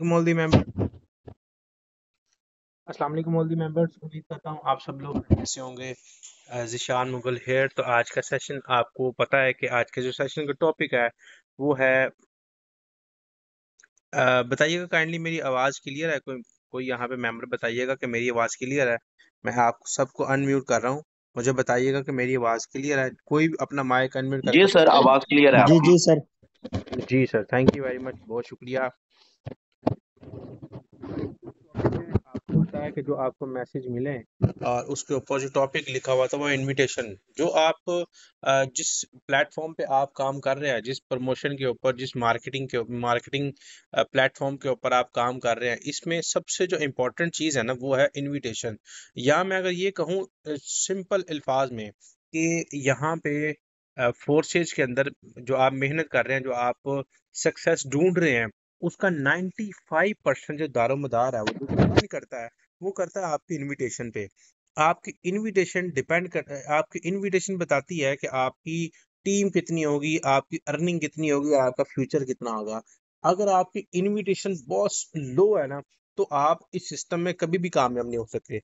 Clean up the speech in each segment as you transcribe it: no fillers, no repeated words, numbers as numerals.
मोल्दी member अस्सलाम वालेकुम मोल्दी members, उम्मीद करता हूँ आप सब लोग कैसे होंगे। ज़िशान मुगल हेयर। तो आज का सेशन आपको पता है कि आज के जो सेशन का टॉपिक है वो है बताइएगा काइंडली मेरी आवाज़ क्लियर है? कोई कोई यहाँ पे मेंबर बताइएगा कि मेरी आवाज़ क्लियर है। मैं आप सबको अनम्यूट कर रहा हूँ, मुझे बताइएगा कि मेरी आवाज़ क्लियर है। कोई भी अपना माइक अनम्यूट जी करके सर, आवाज क्लियर है जी आपकी। जी सर। जी sir, thank you very much, बहुत शुक्रिया। आपको पता है कि जो आपको मैसेज मिले और उसके ऊपर जो टॉपिक लिखा हुआ था वो इनविटेशन, जो आप जिस प्लेटफॉर्म पे आप काम कर रहे हैं, जिस प्रमोशन के ऊपर, जिस मार्केटिंग प्लेटफॉर्म के ऊपर आप काम कर रहे हैं, इसमें सबसे जो इम्पोर्टेंट चीज़ है ना वो है इनविटेशन। या मैं अगर ये कहूँ सिंपल अल्फाज में कि यहाँ पे फोर्सेज के अंदर जो आप मेहनत कर रहे हैं, जो आप सक्सेस ढूंढ रहे हैं, उसका 95% जो दारोमदार है वो डिपेंड करता है, वो करता है आपकी इनविटेशन पे। आपकी इनविटेशन डिपेंड कर आपकी इनविटेशन बताती है कि आपकी टीम कितनी होगी, आपकी अर्निंग कितनी होगी और आपका फ्यूचर कितना होगा। अगर आपकी इनविटेशन बहुत लो है ना, तो आप इस सिस्टम में कभी भी कामयाब नहीं हो सकते।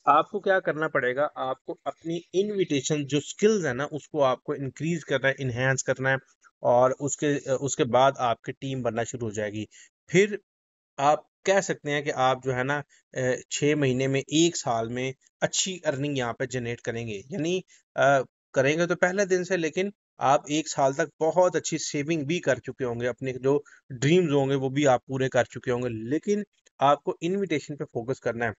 आपको क्या करना पड़ेगा, आपको अपनी इनविटेशन जो स्किल्स है ना उसको आपको इंक्रीज करना है, इन्हेंस करना है। और उसके बाद आपकी टीम बनना शुरू हो जाएगी। फिर आप कह सकते हैं कि आप जो है ना 6 महीने में, 1 साल में अच्छी अर्निंग यहाँ पे जनरेट करेंगे। यानी करेंगे तो पहले दिन से, लेकिन आप 1 साल तक बहुत अच्छी सेविंग भी कर चुके होंगे, अपने जो ड्रीम्स होंगे वो भी आप पूरे कर चुके होंगे। लेकिन आपको इनविटेशन पे फोकस करना है।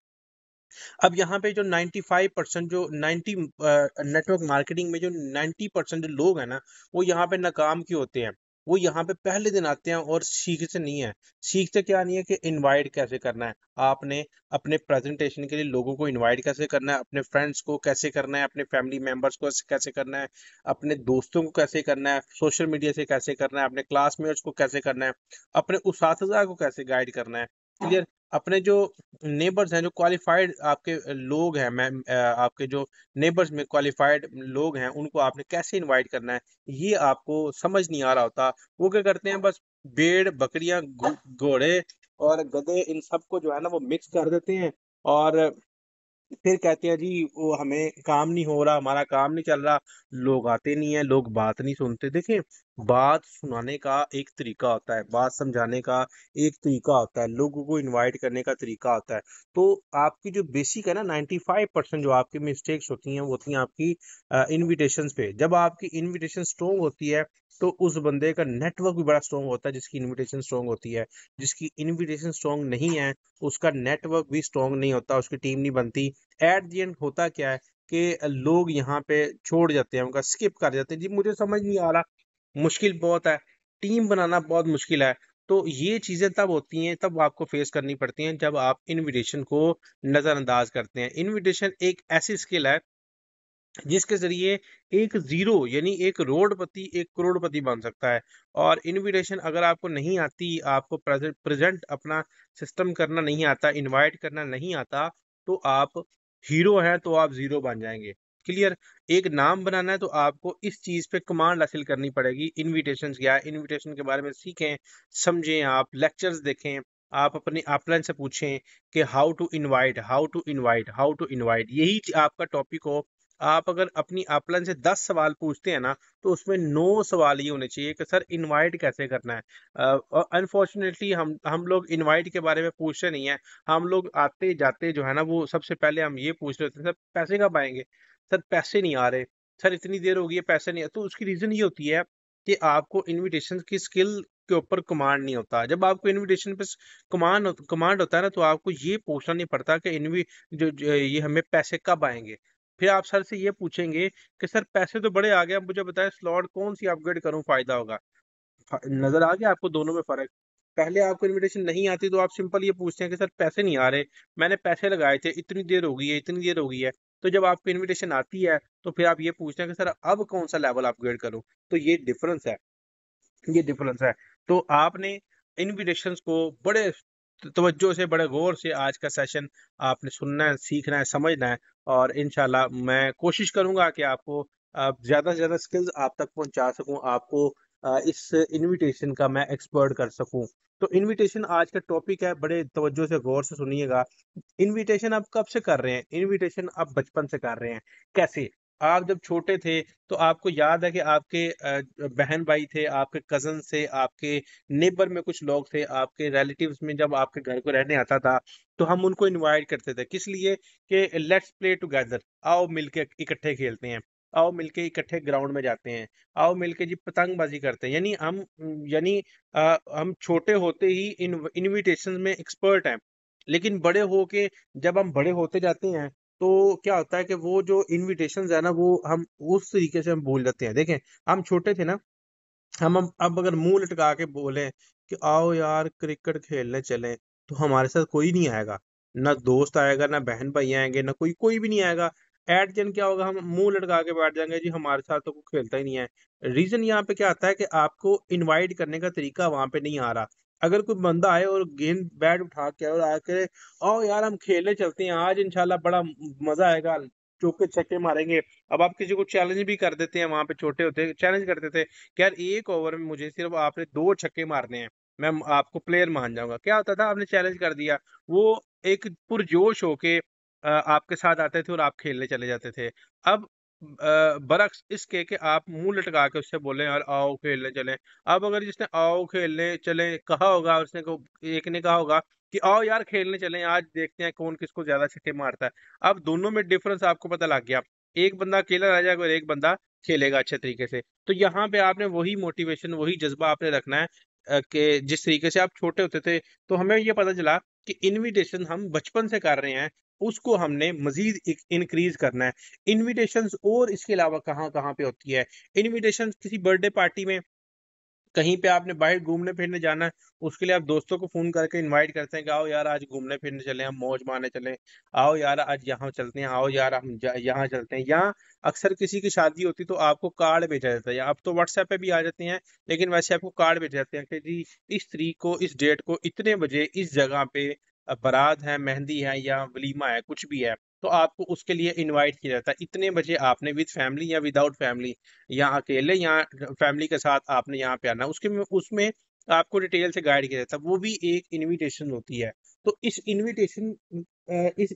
अब यहाँ पे जो 95% जो 90 नेटवर्क मार्केटिंग में जो 90% जो लोग हैं ना, वो यहाँ पे नाकाम क्यों होते हैं? वो यहाँ पे पहले दिन आते हैं और सीखते नहीं है। सीखते क्या नहीं है कि इनवाइट कैसे करना है, आपने अपने प्रेजेंटेशन के लिए लोगों को इनवाइट कैसे करना है, अपने फ्रेंड्स को कैसे करना है, अपने फैमिली मेंबर्स को कैसे करना है, अपने दोस्तों को कैसे करना है, सोशल मीडिया से कैसे करना है, अपने क्लासमेट्स को कैसे करना है, अपने उस्ताद को कैसे गाइड करना है। क्लियर? अपने जो नेबर्स हैं, जो क्वालिफाइड आपके लोग हैं, आपके जो नेबर्स में क्वालिफाइड लोग हैं, उनको आपने कैसे इनवाइट करना है, ये आपको समझ नहीं आ रहा होता। वो क्या करते हैं, बस भेड़ बकरियां घोड़े और गधे इन सबको जो है ना वो मिक्स कर देते हैं। और फिर कहते हैं जी वो हमें काम नहीं हो रहा, हमारा काम नहीं चल रहा। लोग आते नहीं है, लोग बात नहीं सुनते। देखें, बात सुनाने का एक तरीका होता है, बात समझाने का एक तरीका होता है, लोगों को इनवाइट करने का तरीका होता है। तो आपकी जो बेसिक है ना, 95% जो आपकी मिस्टेक्स होती हैं वो होती हैं आपकी इनविटेशन पे। जब आपकी इनविटेशन स्ट्रोंग होती है तो उस बंदे का नेटवर्क भी बड़ा स्ट्रोंग होता है, जिसकी इनविटेशन स्ट्रोंग होती है। जिसकी इनविटेशन स्ट्रोंग नहीं है, उसका नेटवर्क भी स्ट्रोंग नहीं होता, उसकी टीम नहीं बनती। एट द एंड होता क्या है कि लोग यहाँ पे छोड़ जाते हैं, उनका स्किप कर जाते हैं। जी मुझे समझ नहीं आ रहा, मुश्किल बहुत है, टीम बनाना बहुत मुश्किल है। तो ये चीजें तब होती हैं, तब आपको फेस करनी पड़ती हैं जब आप इनविटेशन को नजरअंदाज करते हैं। इनविटेशन एक ऐसी स्किल है जिसके जरिए एक जीरो यानी एक रोडपति एक करोड़पति बन सकता है। और इनविटेशन अगर आपको नहीं आती, आपको प्रेजेंट अपना सिस्टम करना नहीं आता, इनवाइट करना नहीं आता, तो आप हीरो हैं तो आप जीरो बन जाएंगे। क्लियर? एक नाम बनाना है तो आपको इस चीज पे कमांड हासिल करनी पड़ेगी। इनविटेशन क्या है, इनविटेशन के बारे में सीखें, समझें, आप लेक्चर्स देखें, आप अपने अपलाइन से पूछें कि how to invite, how to invite, how to invite, यही आपका टॉपिक हो। आप अगर अपनी अपलाइन से 10 सवाल पूछते हैं ना, तो उसमें 9 सवाल ये होने चाहिए कि सर इनवाइट कैसे करना है। और अनफॉर्चुनेटली हम लोग इनवाइट के बारे में पूछते नहीं है। हम लोग आते जाते जो है ना वो सबसे पहले हम ये पूछ रहे होते हैं, सर पैसे कब आएंगे, सर पैसे नहीं आ रहे, सर इतनी देर हो गई है पैसे नहीं आ। तो उसकी रीजन ये होती है कि आपको इनविटेशन की स्किल के ऊपर कमांड नहीं होता। जब आपको इनविटेशन पे कमांड होता है ना, तो आपको ये पूछना नहीं पड़ता कि जो ये हमें पैसे कब आएंगे। फिर आप सर से ये पूछेंगे कि सर पैसे तो बड़े आ गए, अब मुझे बताएं स्लॉट कौन सी अपग्रेड करूं, फायदा होगा। नजर आ गया आपको दोनों में फर्क? पहले आपको इनविटेशन नहीं आती तो आप सिंपल ये पूछते हैं कि सर पैसे नहीं आ रहे, मैंने पैसे लगाए थे, इतनी देर हो गई है, इतनी देर हो गई है। तो जब आपको इनविटेशन आती है तो फिर आप ये पूछते हैं कि सर अब कौन सा लेवल अपग्रेड करूं। तो ये डिफरेंस है। तो आपने इनविटेशंस को बड़े तवज्जो से, बड़े गौर से आज का सेशन आपने सुनना है, सीखना है, समझना है। और इंशाल्लाह मैं कोशिश करूंगा कि आपको ज्यादा से ज्यादा स्किल्स आप तक पहुंचा सकूं, आपको इस इनविटेशन का मैं एक्सपर्ट कर सकूं। तो इनविटेशन आज का टॉपिक है, बड़े तवज्जो से गौर से सुनिएगा। इनविटेशन आप कब से कर रहे हैं? इनविटेशन आप बचपन से कर रहे हैं। कैसे? आप जब छोटे थे तो आपको याद है कि आपके बहन भाई थे, आपके कजन से, आपके नेबर में कुछ लोग थे, आपके रिलेटिव्स में जब आपके घर को रहने आता था तो हम उनको इनवाइट करते थे। किस लिए? कि लेट्स प्ले टुगेदर, आओ मिलके इकट्ठे खेलते हैं, आओ मिलके इकट्ठे ग्राउंड में जाते हैं, आओ मिलके जी पतंगबाजी करते हैं। यानी हम छोटे होते ही इनविटेशन में एक्सपर्ट हैं। लेकिन बड़े होके जब हम बड़े होते जाते हैं तो क्या होता है कि वो जो इनविटेशंस है ना, वो हम उस तरीके से हम भूल जाते हैं। देखें, हम छोटे थे ना, हम अब अगर मुंह लटका के बोलें कि आओ यार क्रिकेट खेलने चलें, तो हमारे साथ कोई नहीं आएगा। ना दोस्त आएगा, ना बहन भाई आएंगे, ना कोई कोई भी नहीं आएगा। एट जन क्या होगा, हम मुंह लटका के बैठ जाएंगे जी हमारे साथ तो कोई खेलता ही नहीं है। रीजन यहाँ पे क्या आता है कि आपको इनवाइट करने का तरीका वहां पे नहीं आ रहा। अगर कोई बंदा आए और गेंद बैट उठा के और आके आओ यार हम खेलने चलते हैं आज, इंशाल्लाह बड़ा मजा आएगा, चौके छक्के मारेंगे। अब आप किसी को चैलेंज भी कर देते हैं, वहां पे छोटे होते चैलेंज करते थे कि यार एक ओवर में मुझे सिर्फ आपने 2 छक्के मारने हैं, मैं आपको प्लेयर मान जाऊंगा। क्या होता था, आपने चैलेंज कर दिया, वो एक पुरजोश होके आपके साथ आते थे और आप खेलने चले जाते थे। अब बरक्स इसके कि आप मुंह लटका के उससे बोले यार आओ खेलने चले। अब अगर जिसने आओ खेलने चले कहा होगा, एक ने कहा होगा कि आओ यार खेलने चले, आज देखते हैं कौन किसको ज्यादा छक्के मारता है। अब दोनों में डिफरेंस आपको पता लग गया, एक बंदा अकेला रह जाएगा और एक बंदा खेलेगा अच्छे तरीके से। तो यहाँ पे आपने वही मोटिवेशन, वही जज्बा आपने रखना है कि जिस तरीके से आप छोटे होते थे। तो हमें ये पता चला कि इनविटेशन हम बचपन से कर रहे हैं, उसको हमने मजीद इंक्रीज करना है। इनविटेशंस और इसके अलावा कहाँ कहाँ पे होती है? इनविटेशन किसी बर्थडे पार्टी में, कहीं पे आपने बाहर घूमने फिरने जाना है, उसके लिए आप दोस्तों को फोन करके इनवाइट करते हैं कि आओ यार आज घूमने फिरने चले, हम मौज मारने चले, आओ यार आज यहाँ चलते हैं, आओ यार हम यहाँ चलते हैं। यहाँ अक्सर किसी की शादी होती तो आपको कार्ड भेजा जाता है, या अब तो व्हाट्सएप पे भी आ जाते हैं, लेकिन वैसे आपको कार्ड भेजे जाते हैं कि जी इस तारीख को, इस डेट को, इतने बजे इस जगह पे बारात है, मेहंदी है या वलीमा है, कुछ भी है, तो आपको उसके लिए इनवाइट किया जाता है। इतने बजे आपने विद फैमिली या विदाउट फैमिली, या अकेले या फैमिली के साथ आपने यहाँ पे आना। उसके में उसमें आपको डिटेल से गाइड किया जाता है, वो भी एक इनविटेशन होती है। तो इस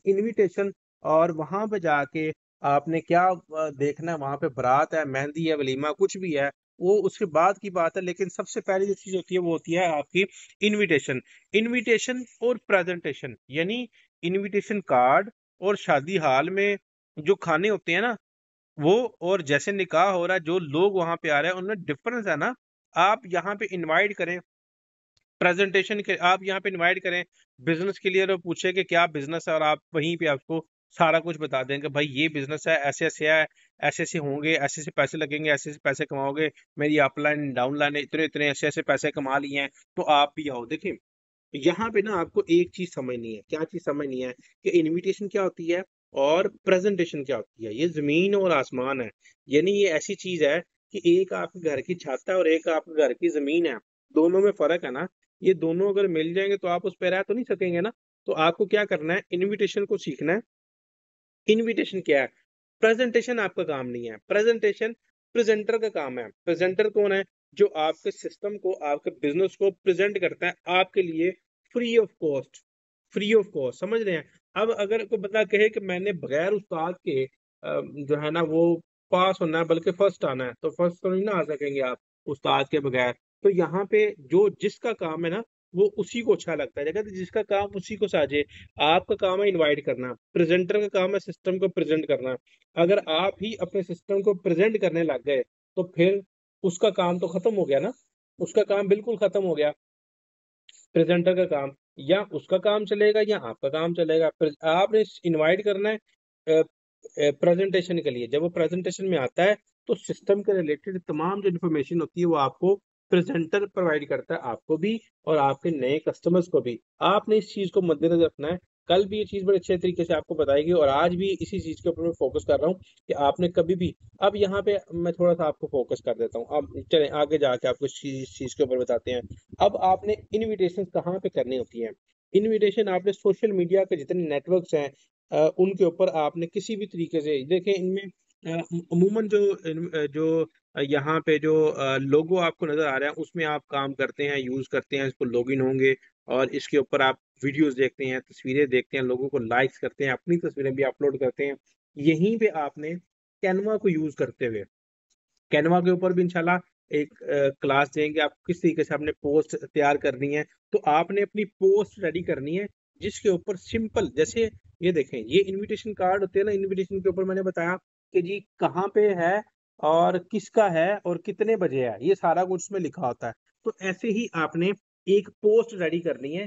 इनविटेशन और वहां पे जाके आपने क्या देखना है, वहां पे बारात है, मेहंदी है, वलीमा कुछ भी है, वो उसके बाद की बात है। लेकिन सबसे पहली जो चीज होती है वो होती है आपकी इनविटेशन। इनविटेशन और प्रेजेंटेशन, यानी इनविटेशन कार्ड और शादी हाल में जो खाने होते हैं ना, वो और जैसे निकाह हो रहा है, जो लोग वहां पे आ रहे हैं उनमें डिफरेंस है ना। आप यहाँ पे इनवाइट करें प्रेजेंटेशन के, आप यहाँ पे इनवाइट करें बिजनेस के लिए, तो पूछे कि क्या बिजनेस है, और आप वहीं पे आपको सारा कुछ बता देंगे, भाई ये बिजनेस है, ऐसे ऐसे है, ऐसे ऐसे होंगे, ऐसे ऐसे पैसे लगेंगे, ऐसे ऐसे पैसे कमाओगे, मेरी अपलाइन डाउनलाइन इतने इतने ऐसे ऐसे पैसे कमा लिए हैं, तो आप भी आओ। देखिए, यहाँ पे ना आपको एक चीज समझनी है। क्या चीज समझनी है? कि इनविटेशन क्या होती है और प्रेजेंटेशन क्या होती है। ये जमीन और आसमान है। यानी ये ऐसी चीज है कि एक आपके घर की छत है और एक आपके घर की जमीन है, दोनों में फर्क है ना। ये दोनों अगर मिल जाएंगे तो आप उस पर रह तो नहीं सकेंगे ना। तो आपको क्या करना है, इनविटेशन को सीखना है। इनविटेशन क्या है? प्रेजेंटेशन आपका काम नहीं है। प्रेजेंटेशन प्रेजेंटर का काम है। प्रेजेंटर कौन है? जो आपके सिस्टम को, आपके बिजनेस को प्रेजेंट करता है आपके लिए free of cost. Free of cost, समझ रहे हैं? अब अगर कोई बंदा कहे कि मैंने बगैर उस्ताद के जो है ना वो पास होना है, बल्कि फर्स्ट आना है, तो फर्स्ट तो नहीं ना आ सकेंगे आप उस्ताद के बगैर। तो यहाँ पे जो जिसका काम है ना, वो उसी को अच्छा लगता है। कहते हैं, जिसका काम उसी को साजे। आपका काम है इनवाइट करना, प्रेजेंटर का काम है सिस्टम को प्रेजेंट करना। अगर आप ही अपने सिस्टम को प्रेजेंट करने लग गए तो फिर उसका काम तो खत्म हो गया ना। उसका काम बिल्कुल खत्म हो गया। प्रेजेंटर का काम, या उसका काम चलेगा या आपका काम चलेगा। आपने इनवाइट करना है प्रेजेंटेशन के लिए। जब वो प्रेजेंटेशन में आता है तो सिस्टम के रिलेटेड तमाम जो इन्फॉर्मेशन होती है वो आपको प्रेजेंटर प्रोवाइड करता है, आपको भी और आपके नए कस्टमर्स को भी। आपने इस चीज को मद्देनजर रखना है। कल भी ये चीज बड़े अच्छे तरीके से आपको बताएगी, और आज भी इसी चीज के ऊपर मैं फोकस कर रहा हूँ कि आपने कभी भी, अब यहाँ पे मैं थोड़ा सा आपको फोकस कर देता हूँ। अब चलें आगे जाके आपको इस चीज के ऊपर बताते हैं। अब आपने इनविटेशन कहाँ पे करनी होती है? इनविटेशन आपने सोशल मीडिया के जितने नेटवर्क्स हैं उनके ऊपर आपने किसी भी तरीके से, देखें इनमें अमूमन जो यहाँ पे जो लोगो आपको नजर आ रहा है उसमें आप काम करते हैं, यूज करते हैं, इसको लॉगिन होंगे और इसके ऊपर आप वीडियोस देखते हैं, तस्वीरें देखते हैं, लोगों को लाइक्स करते हैं, अपनी तस्वीरें भी अपलोड करते हैं। यहीं पे आपने कैनवा को यूज करते हुए कैनवा के ऊपर भी इंशाल्लाह एक क्लास देंगे आप किस तरीके से आपने पोस्ट तैयार करनी है। तो आपने अपनी पोस्ट रेडी करनी है जिसके ऊपर सिंपल, जैसे ये देखें, ये इनविटेशन कार्ड होते हैं ना, इनविटेशन के ऊपर मैंने बताया कि जी कहाँ पे है और किसका है और कितने बजे है, ये सारा कुछ उसमें लिखा होता है। तो ऐसे ही आपने एक पोस्ट रेडी करनी है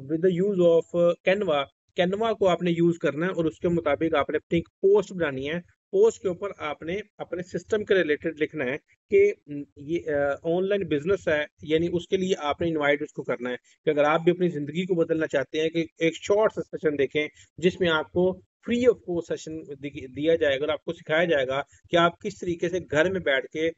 with the use of Canva. Canva को आपने यूज करना है और उसके मुताबिक आपने अपनी एक पोस्ट बनानी है। पोस्ट के ऊपर आपने अपने सिस्टम के रिलेटेड लिखना है कि ये ऑनलाइन बिजनेस है, यानी उसके लिए आपने इनवाइट उसको करना है कि अगर आप भी अपनी जिंदगी को बदलना चाहते हैं कि एक शॉर्ट सा सेशन देखें जिसमें आपको फ्री ऑफ कॉस्ट सेशन दिया जाएगा और आपको सिखाया जाएगा कि आप किस तरीके से घर में बैठ के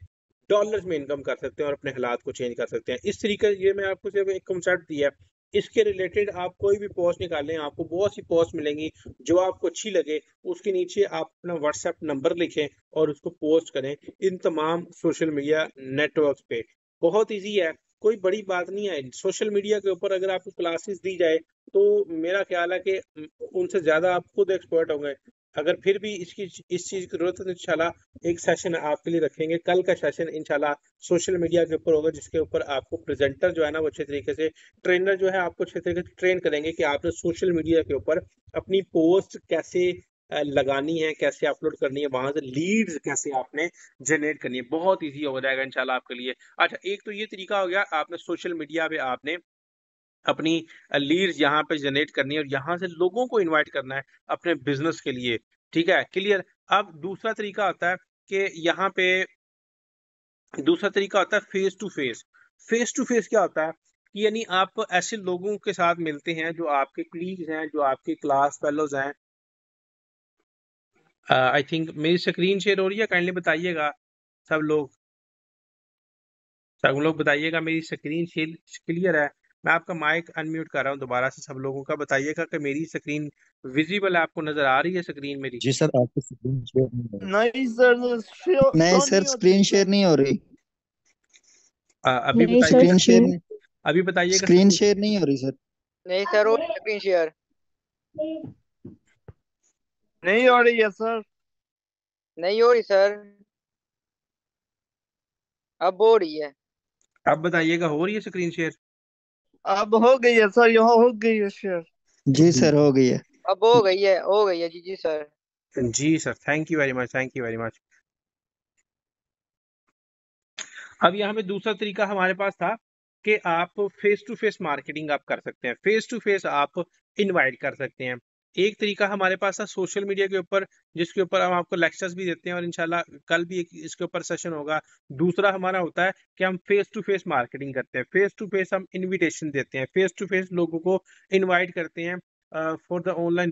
डॉलर्स में इनकम कर सकते हैं और अपने हालात को चेंज कर सकते हैं। इस तरीके से ये मैं आपको सिर्फ एक कंसेप्ट दिया है। इसके रिलेटेड आप कोई भी पोस्ट निकालें, आपको बहुत सी पोस्ट मिलेंगी जो आपको अच्छी लगे, उसके नीचे आप अपना व्हाट्सएप नंबर लिखें और उसको पोस्ट करें इन तमाम सोशल मीडिया नेटवर्क्स पे। बहुत इजी है, कोई बड़ी बात नहीं है। सोशल मीडिया के ऊपर अगर आपको क्लासेस दी जाए तो मेरा ख्याल है कि उनसे ज्यादा आप खुद एक्सपर्ट होंगे। अगर फिर भी इस चीज की जरूरत है तो इंशाल्लाह एक सेशन आपके लिए रखेंगे। कल का सेशन इंशाल्लाह सोशल मीडिया के ऊपर होगा जिसके ऊपर आपको प्रेजेंटर जो है ना वो अच्छे तरीके से, ट्रेनर जो है आपको अच्छे तरीके से ट्रेन करेंगे कि आपने सोशल मीडिया के ऊपर अपनी पोस्ट कैसे लगानी है, कैसे अपलोड करनी है, वहां से लीड्स कैसे आपने जनरेट करनी है। बहुत इजी हो जाएगा इंशाल्लाह आपके लिए। अच्छा, एक तो ये तरीका हो गया, आपने सोशल मीडिया पे आपने अपनी लीड्स यहाँ पे जनरेट करनी है और यहाँ से लोगों को इनवाइट करना है अपने बिजनेस के लिए। ठीक है, क्लियर। अब दूसरा तरीका होता है कि यहाँ पे दूसरा तरीका होता है face to face. Face to face क्या होता है कि यानी आप ऐसे लोगों के साथ मिलते हैं जो आपके कलीग्स हैं, जो आपके क्लास फेलोज हैं। आई थिंक मेरी स्क्रीन शेयर हो रही है, काइंडली बताइएगा सब लोग बताइएगा मेरी स्क्रीन शेयर क्लियर है। मैं आपका माइक अनम्यूट कर रहा हूँ दोबारा से, सब लोगों का बताइएगा कि मेरी स्क्रीन विजिबल है, आपको नजर आ रही है स्क्रीन मेरी। जी सर, आपकी स्क्रीन शेयर नहीं हो रही। नहीं सर, नहीं शो सर, नहीं होती स्क्रीन शेयर सर। नहीं हो रही। अभी नहीं सर बताइएगा, स्क्रीन शेयर स्क्रीन अभी बताइएगा स्क्रीन स्क्रीन। शेयर नहीं हो रही सर। नहीं सर, वो स्क्रीन शेयर नहीं हो रही है सर। नहीं हो रही सर, अब हो रही है। अब बताइएगा हो रही है स्क्रीन शेयर। अब हो गई है सर, यहाँ हो गई है शेयर। जी सर, हो गई है। अब हो गई है, हो गई है, जी जी सर। जी sir, thank you very much, thank you very much. अब यहाँ पे दूसरा तरीका हमारे पास था कि आप फेस टू फेस मार्केटिंग आप कर सकते हैं, फेस टू फेस आप इनवाइट कर सकते हैं। एक तरीका हमारे पास था सोशल मीडिया के ऊपर जिसके ऊपर हम आपको लेक्चर्स भी देते हैं और इंशाल्लाह कल भी एक इसके ऊपर सेशन होगा। दूसरा हमारा होता है कि हम फेस टू फेस मार्केटिंग करते हैं, फेस टू फेस हम इनविटेशन देते हैं, फेस टू फेस लोगों को इनवाइट करते हैं for the online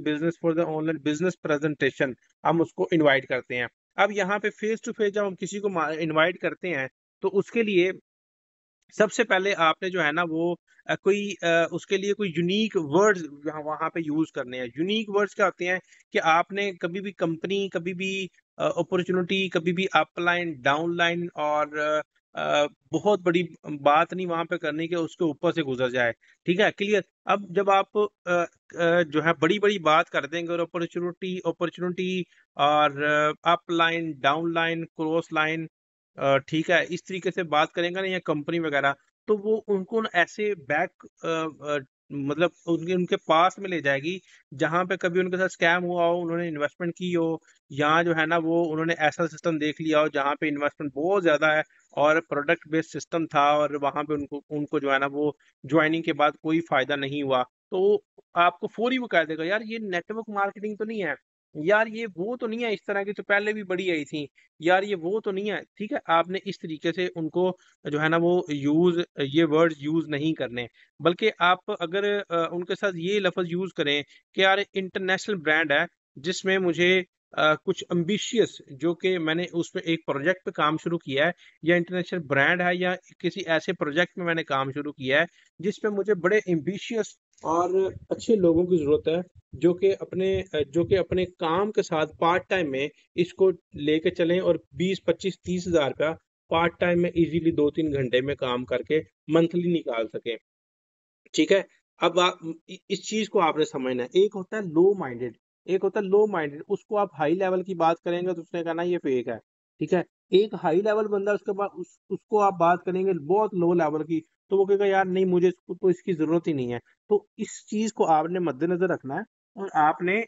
business presentation, हम उसको इनवाइट करते हैं। अब यहाँ पे फेस टू फेस जब हम किसी को इनवाइट करते हैं तो उसके लिए सबसे पहले आपने जो है ना वो उसके लिए कोई यूनिक वर्ड्स वहां पे यूज करने हैं। यूनिक वर्ड्स क्या होते हैं कि आपने कभी भी कंपनी, कभी भी अपॉर्चुनिटी, कभी भी अपलाइन डाउनलाइन और बहुत बड़ी बात नहीं वहां पे करनी कि उसके ऊपर से गुजर जाए। ठीक है, क्लियर। अब जब आप जो है बड़ी बड़ी बात कर देंगे और अपॉर्चुनिटी अपॉर्चुनिटी और अपलाइन डाउनलाइन क्रॉस लाइन, ठीक है, इस तरीके से बात करेंगे ना या कंपनी वगैरह, तो वो उनको ना ऐसे मतलब उनके उनके पास में ले जाएगी जहां पे कभी उनके साथ स्कैम हुआ हो, उन्होंने इन्वेस्टमेंट की हो, या जो है ना वो उन्होंने ऐसा सिस्टम देख लिया हो जहां पे इन्वेस्टमेंट बहुत ज्यादा है और प्रोडक्ट बेस्ड सिस्टम था और वहां पे उनको उनको जो है ना वो ज्वाइनिंग के बाद कोई फायदा नहीं हुआ। तो आपको फौरी वो कह देगा यार ये नेटवर्क मार्केटिंग तो नहीं है, यार ये वो तो नहीं है, इस तरह की तो पहले भी बड़ी आई थी, यार ये वो तो नहीं है। ठीक है, आपने इस तरीके से उनको जो है ना वो ये वर्ड्स यूज नहीं करने, बल्कि आप अगर उनके साथ ये लफ्ज यूज करें कि यार इंटरनेशनल ब्रांड है जिसमें मुझे कुछ अम्बिशियस, जो कि मैंने उसमें एक प्रोजेक्ट पे काम शुरू किया है, या इंटरनेशनल ब्रांड है या किसी ऐसे प्रोजेक्ट में मैंने काम शुरू किया है जिसपे मुझे बड़े एम्बिशियस और अच्छे लोगों की ज़रूरत है जो कि अपने काम के साथ पार्ट टाइम में इसको लेके चलें और 20, 25, 30 हज़ार रुपया पार्ट टाइम में इजीली 2-3 घंटे में काम करके मंथली निकाल सकें। ठीक है। अब इस चीज को आपने समझना है। एक होता है लो माइंडेड, एक होता है लो माइंडेड, उसको आप हाई लेवल की बात करेंगे तो उसने कहना ये फेक है। ठीक है। एक हाई लेवल बंदा उसके बाद उसको आप बात करेंगे बहुत लो लेवल की, तो वो कहेगा यार नहीं, मुझे इसको तो इसकी जरूरत ही नहीं है। तो इस चीज को आपने मद्देनजर रखना है और आपने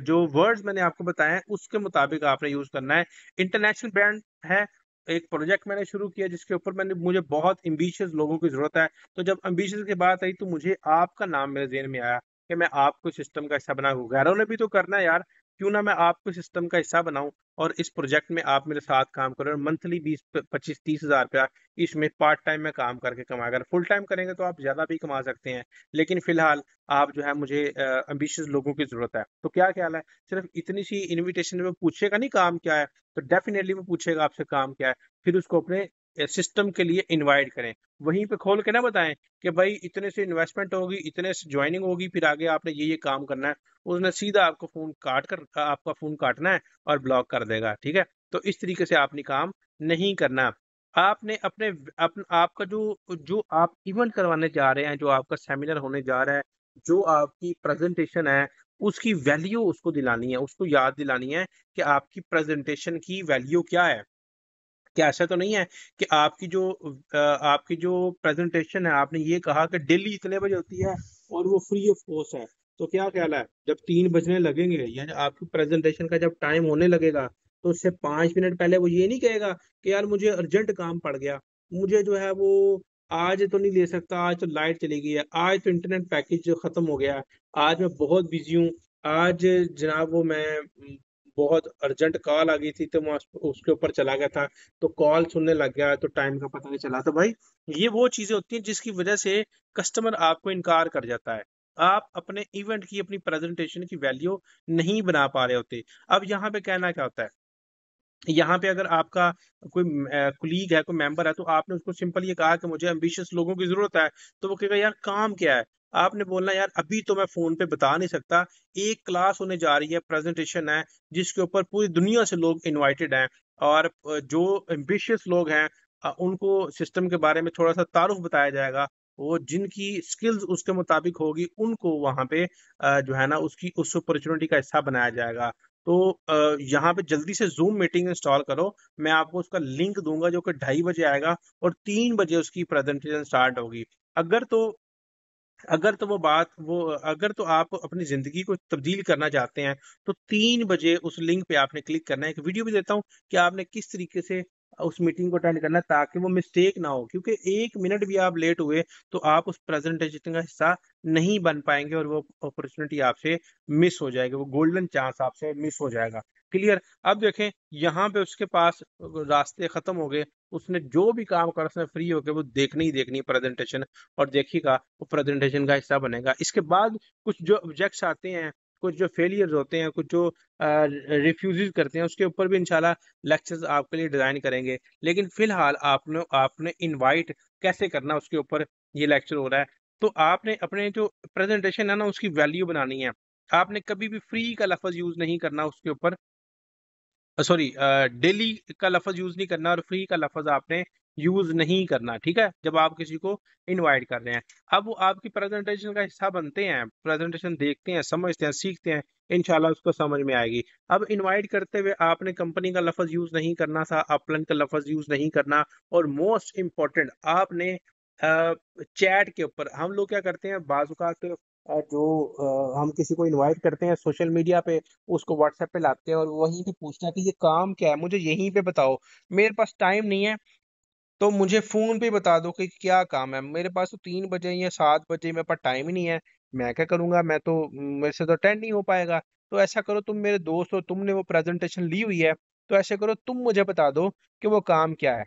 जो वर्ड्स मैंने आपको बताए हैं उसके मुताबिक आपने यूज करना है। इंटरनेशनल ब्रांड है। एक प्रोजेक्ट मैंने शुरू किया जिसके ऊपर मुझे बहुत एम्बिशियस लोगों की जरूरत है। तो जब एम्बिशियस की बात आई तो मुझे आपका नाम मेरे ज़हन में आया कि मैं आपको सिस्टम का हिस्सा बनाऊं। गैरों ने भी तो करना है यार, क्यों ना मैं आपको सिस्टम का हिस्सा बनाऊं और इस प्रोजेक्ट में आप मेरे साथ काम करें और मंथली 20, 25, 30 हज़ार रुपया इसमें पार्ट टाइम में काम करके कमा। अगर फुल टाइम करेंगे तो आप ज़्यादा भी कमा सकते हैं, लेकिन फिलहाल आप जो है मुझे एम्बिशियस लोगों की ज़रूरत है। तो क्या ख्याल है? सिर्फ इतनी सी इनविटेशन में पूछेगा नहीं काम क्या है, तो डेफिनेटली वो पूछेगा आपसे काम क्या है। फिर उसको अपने सिस्टम के लिए इनवाइट करें। वहीं पे खोल के ना बताएं कि भाई इतने से इन्वेस्टमेंट होगी, इतने से ज्वाइनिंग होगी, फिर आगे आपने ये काम करना है। उसने सीधा आपको फोन काट कर आपका फोन काटना है और ब्लॉक कर देगा। ठीक है। तो इस तरीके से आपने काम नहीं करना। आपने आपका जो आप इवेंट करवाने जा रहे हैं, जो आपका सेमिनार होने जा रहा है, जो आपकी प्रेजेंटेशन है, उसकी वैल्यू उसको दिलानी है, उसको याद दिलानी है कि आपकी प्रेजेंटेशन की वैल्यू क्या है। क्या ऐसा तो नहीं है कि आपकी जो प्रेजेंटेशन है, आपने ये कहा कि डेली इतने बजे होती है और वो फ्री ऑफ कॉस्ट है। तो क्या ख्याल है, जब 3 बजने लगेंगे यानी आपकी प्रेजेंटेशन का जब टाइम होने लगेगा, तो उससे 5 मिनट पहले वो ये नहीं कहेगा कि यार मुझे अर्जेंट काम पड़ गया, मुझे जो है वो आज तो नहीं ले सकता, आज तो लाइट चली गई है, आज तो इंटरनेट पैकेज खत्म हो गया है, आज मैं बहुत बिजी हूँ, आज जनाब वो मैं बहुत अर्जेंट कॉल आ गई थी तो मैं उसके ऊपर चला गया था, तो कॉल सुनने लग गया तो टाइम का पता नहीं चला। तो भाई ये वो चीजें होती हैं जिसकी वजह से कस्टमर आपको इनकार कर जाता है। आप अपने इवेंट की, अपनी प्रेजेंटेशन की वैल्यू नहीं बना पा रहे होते। अब यहाँ पे कहना क्या होता है, यहाँ पे अगर आपका कोई कुलीग है, कोई मेंबर है, तो आपने उसको सिंपल ये कहा कि मुझे एम्बिशियस लोगों की जरूरत है, तो वो कहेगा यार काम क्या है। आपने बोलना यार अभी तो मैं फोन पे बता नहीं सकता, एक क्लास होने जा रही है, प्रेजेंटेशन है जिसके ऊपर पूरी दुनिया से लोग इनवाइटेड हैं, और जो एम्बिशियस लोग हैं उनको सिस्टम के बारे में थोड़ा सा तारुफ बताया जाएगा। वो जिनकी स्किल्स उसके मुताबिक होगी उनको वहां पे जो है ना उसकी उस अपॉर्चुनिटी का हिस्सा बनाया जाएगा। तो यहाँ पे जल्दी से जूम मीटिंग इंस्टॉल करो। मैं आपको उसका लिंक दूंगा जो कि 2:30 बजे आएगा और 3 बजे उसकी प्रेजेंटेशन स्टार्ट होगी। अगर तो अगर तो आप अपनी जिंदगी को तब्दील करना चाहते हैं, तो 3 बजे उस लिंक पे आपने क्लिक करना है। एक वीडियो भी देता हूँ कि आपने किस तरीके से उस मीटिंग को अटेंड करना है ताकि वो मिस्टेक ना हो, क्योंकि 1 मिनट भी आप लेट हुए तो आप उस प्रेजेंटेशन का हिस्सा नहीं बन पाएंगे और वो अपॉर्चुनिटी आपसे मिस हो जाएगी, वो गोल्डन चांस आपसे मिस हो जाएगा। क्लियर? अब देखें यहाँ पे उसके पास रास्ते खत्म हो गए, उसने जो भी काम करा उसने फ्री होकर वो देखनी ही देखनी प्रेजेंटेशन, और देखिएगा वो प्रेजेंटेशन का हिस्सा बनेगा। इसके बाद कुछ जो ऑब्जेक्ट्स आते हैं, कुछ जो फेलियर्स होते हैं, कुछ जो रिफ्यूज करते हैं, उसके ऊपर भी इंशाल्लाह लेक्चर्स आपके लिए डिजाइन करेंगे। लेकिन फिलहाल आपने आपने इनवाइट कैसे करना उसके ऊपर ये लेक्चर हो रहा है। तो आपने अपने जो प्रेजेंटेशन है ना उसकी वैल्यू बनानी है। आपने कभी भी फ्री का लफ्ज यूज नहीं करना उसके ऊपर, सॉरी डेली का लफ्ज यूज नहीं करना और फ्री का लफ्ज आपने यूज नहीं करना। ठीक है, जब आप किसी को इनवाइट कर रहे हैं। अब वो आपकी प्रेजेंटेशन का हिस्सा बनते हैं, प्रेजेंटेशन देखते हैं, समझते हैं, सीखते हैं, इंशाल्लाह उसको समझ में आएगी। अब इनवाइट करते हुए आपने कंपनी का लफ्ज यूज नहीं करना था, अपलन का लफ्ज यूज नहीं करना, और मोस्ट इम्पोर्टेंट आपने चैट के ऊपर, हम लोग क्या करते हैं बाज़ जो हम किसी को इनवाइट करते हैं सोशल मीडिया पे, उसको व्हाट्सएप पे लाते हैं और वहीं पे पूछते हैं कि ये काम क्या है, मुझे यहीं पे बताओ, मेरे पास टाइम नहीं है, तो मुझे फोन पे बता दो कि क्या काम है। मेरे पास तो 3 बजे या 7 बजे मेरे पास टाइम ही नहीं है, मैं क्या करूंगा, मैं तो मेरे से तो अटेंड नहीं हो पाएगा। तो ऐसा करो, तुम मेरे दोस्त हो, तुमने वो प्रेजेंटेशन ली हुई है, तो ऐसे करो तुम मुझे बता दो कि वो काम क्या है।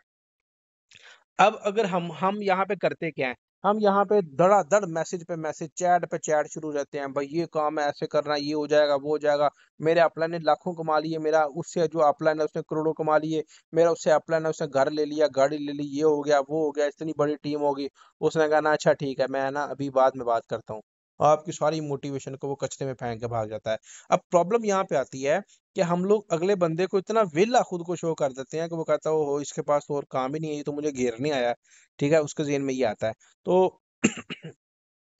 अब अगर हम यहाँ पे करते क्या है, हम यहाँ पे धड़ाधड़ मैसेज पे मैसेज, चैट पे चैट शुरू रहते हैं, भाई ये काम है, ऐसे करना, ये हो जाएगा, वो हो जाएगा, मेरे अपलाइन ने लाखों कमा लिए, मेरा उससे जो अपलाइन है उसने करोड़ों कमा लिए, मेरा उससे अपलाइन है उसने घर ले लिया, गाड़ी ले ली, ये हो गया, वो हो गया, इतनी बड़ी टीम होगी। उसने कहा ना अच्छा ठीक है, मैं ना अभी बाद में बात करता हूँ। और आपकी सारी मोटिवेशन को वो कचरे में फेंक के भाग जाता है। अब प्रॉब्लम यहाँ पे आती है कि हम लोग अगले बंदे को इतना वेला खुद को शो कर देते हैं कि वो कहता है हो इसके पास तो और काम ही नहीं है, ये तो मुझे घेरने आया है। ठीक है, उसके जेहन में ये आता है। तो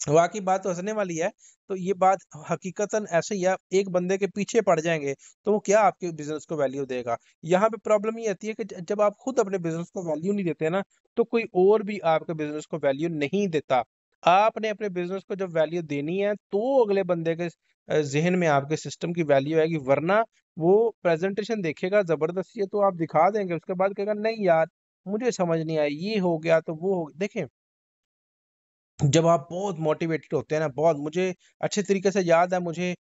वाकई बात तो हंसने वाली है। तो ये बात हकीकतन ऐसे ही है, एक बंदे के पीछे पड़ जाएंगे तो वो क्या आपके बिजनेस को वैल्यू देगा। यहाँ पे प्रॉब्लम ये आती है कि जब आप खुद अपने बिजनेस को वैल्यू नहीं देते ना, तो कोई और भी आपके बिजनेस को वैल्यू नहीं देता। आपने अपने बिजनेस को जब वैल्यू देनी है तो अगले बंदे के जहन में आपके सिस्टम की वैल्यू आएगी, वरना वो प्रेजेंटेशन देखेगा जबरदस्ती है तो आप दिखा देंगे, उसके बाद कहेगा नहीं यार मुझे समझ नहीं आया, ये हो गया तो वो हो देखें। जब आप बहुत मोटिवेटेड होते हैं ना, बहुत, मुझे अच्छे तरीके से याद है, मुझे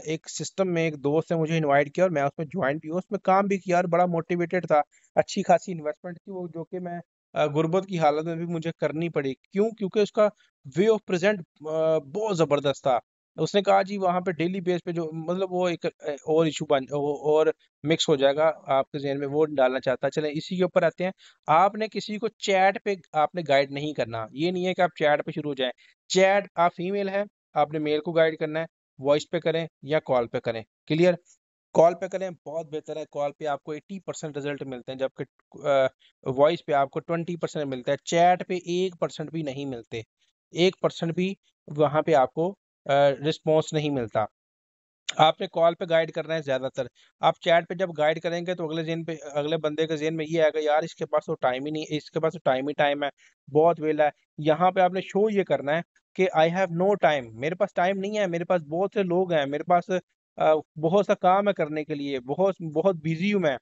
एक सिस्टम में एक दोस्त ने मुझे इनवाइट किया और मैं उसमें ज्वाइन भी हुआ, उसमें काम भी किया और बड़ा मोटिवेटेड था। अच्छी खासी इन्वेस्टमेंट थी वो, जो कि मैं गुर्बत की हालत में भी मुझे करनी पड़ी। क्यों? क्योंकि उसका वे ऑफ प्रेजेंट बहुत जबरदस्त था। उसने कहा जी वहां पे डेली बेस पे जो मतलब वो एक और इशू बन और मिक्स हो जाएगा आपके जहन में, वो नहीं डालना चाहता। चलें इसी के ऊपर आते हैं। आपने किसी को चैट पे आपने गाइड नहीं करना। ये नहीं है कि आप चैट पे शुरू हो जाएं। चैट, आप फीमेल है, आपने मेल को गाइड करना है। वॉइस पे करें या कॉल पे करें, क्लियर? कॉल पे करें बहुत बेहतर है। कॉल पे आपको 80% रिजल्ट मिलते हैं, जबकि वॉइस पे आपको 20% मिलता है। चैट पे 1% भी नहीं मिलते, 1% भी वहां पे आपको रिस्पॉन्स नहीं मिलता। आपने कॉल पे गाइड करना है ज्यादातर। आप चैट पे जब गाइड करेंगे तो अगले बंदे के जेहन में ये आएगा यार इसके पास तो टाइम ही नहीं, इसके पास तो टाइम ही टाइम है, बहुत वेला है। यहाँ पे आपने शो ये करना है कि आई हैव नो टाइम, मेरे पास टाइम नहीं है, मेरे पास बहुत से लोग हैं, मेरे पास बहुत सा काम है करने के लिए, बहुत बहुत बिजी हूं मैं।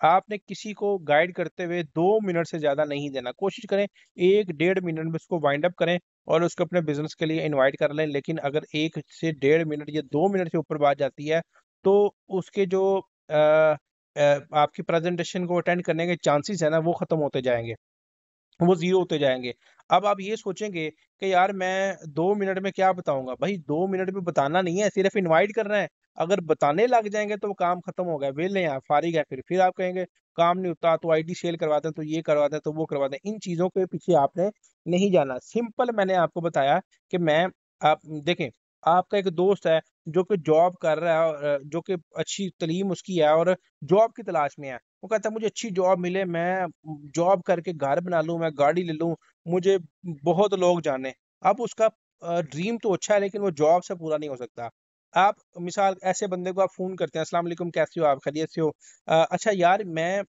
आपने किसी को गाइड करते हुए 2 मिनट से ज्यादा नहीं देना। कोशिश करें 1 डेढ़ मिनट में उसको वाइंड अप करें और उसको अपने बिजनेस के लिए इनवाइट कर लें। लेकिन अगर 1 से 1.5 मिनट या 2 मिनट से ऊपर बात जाती है तो उसके जो आपकी प्रेजेंटेशन को अटेंड करने के चांसेस है ना, वो खत्म होते जाएंगे, वो जीरो होते जाएंगे। अब आप ये सोचेंगे कि यार मैं 2 मिनट में क्या बताऊंगा। भाई 2 मिनट में बताना नहीं है, सिर्फ इनवाइट करना है। अगर बताने लग जाएंगे तो वो काम खत्म हो गया, वेले हैं, फारिग है। फिर आप कहेंगे काम नहीं होता तो आईडी सेल करवाते हैं, तो ये करवाते हैं, तो वो करवाते हैं। इन चीजों के पीछे आपने नहीं जाना। सिंपल मैंने आपको बताया कि मैं, आप देखें, आपका एक दोस्त है जो कि जॉब कर रहा है, और जो कि अच्छी तालीम उसकी है और जॉब की तलाश में है। वो कहता है मुझे अच्छी जॉब मिले, मैं जॉब करके घर बना लूं, मैं गाड़ी ले लूं, मुझे बहुत लोग जाने। अब उसका ड्रीम तो अच्छा है लेकिन वो जॉब से पूरा नहीं हो सकता। आप मिसाल ऐसे बंदे को आप फोन करते हैं, अस्सलाम वालेकुम कैसे हो आप, खैरियत से हो? अच्छा यार मैं,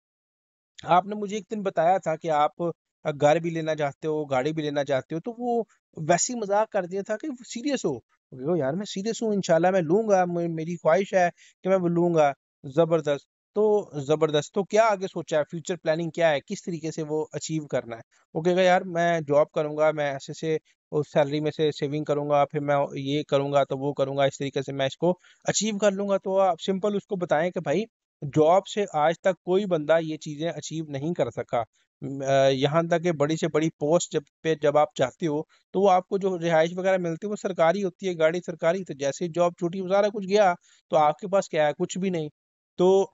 आपने मुझे एक दिन बताया था कि आप घर भी लेना चाहते हो, गाड़ी भी लेना चाहते हो, तो वो वैसे ही मजाक कर दिया था कि सीरियस हो? वो यार मैं सीरियस हूँ, इंशाल्लाह मैं लूंगा, मेरी ख्वाहिश है कि मैं वो लूंगा। जबरदस्त। तो जबरदस्त, तो क्या आगे सोचा है, फ्यूचर प्लानिंग क्या है, किस तरीके से वो अचीव करना है? वो कहेगा यार मैं जॉब करूंगा, मैं ऐसे से उस सैलरी में से सेविंग करूंगा, फिर मैं ये करूंगा तो वो करूंगा, इस तरीके से मैं इसको अचीव कर लूंगा। तो आप सिंपल उसको बताएं कि भाई जॉब से आज तक कोई बंदा ये चीजें अचीव नहीं कर सका। यहाँ तक कि बड़ी से बड़ी पोस्ट जब आप चाहते हो तो वो आपको जो रिहाइश वगैरह मिलती है वो सरकारी होती है, गाड़ी सरकारी। तो जैसे ही जॉब छूटी वो सारा कुछ गया, तो आपके पास क्या है? कुछ भी नहीं। तो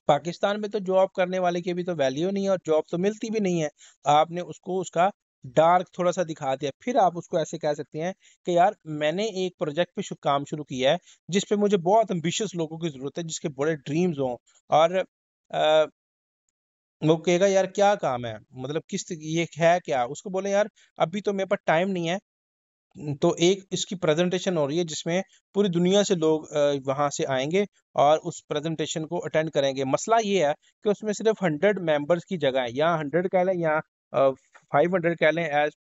पाकिस्तान में तो जॉब करने वाले की भी तो वैल्यू नहीं है और जॉब तो मिलती भी नहीं है। आपने उसको उसका डार्क थोड़ा सा दिखा दिया, फिर आप उसको ऐसे कह सकते हैं कि यार मैंने एक प्रोजेक्ट पे काम शुरू किया है जिस पे मुझे बहुत एम्बिशियस लोगों की जरूरत है, जिसके बड़े ड्रीम्स हों। और वो कहेगा यार क्या काम है, मतलब ये है क्या? उसको बोले यार अभी तो मेरे पास टाइम नहीं है। तो एक इसकी प्रेजेंटेशन हो रही है जिसमें पूरी दुनिया से लोग वहां से आएंगे और उस प्रेजेंटेशन को अटेंड करेंगे। मसला ये है कि उसमें सिर्फ 100 मेंबर्स की जगह है, या 100 कह लें या 500 कह लें, as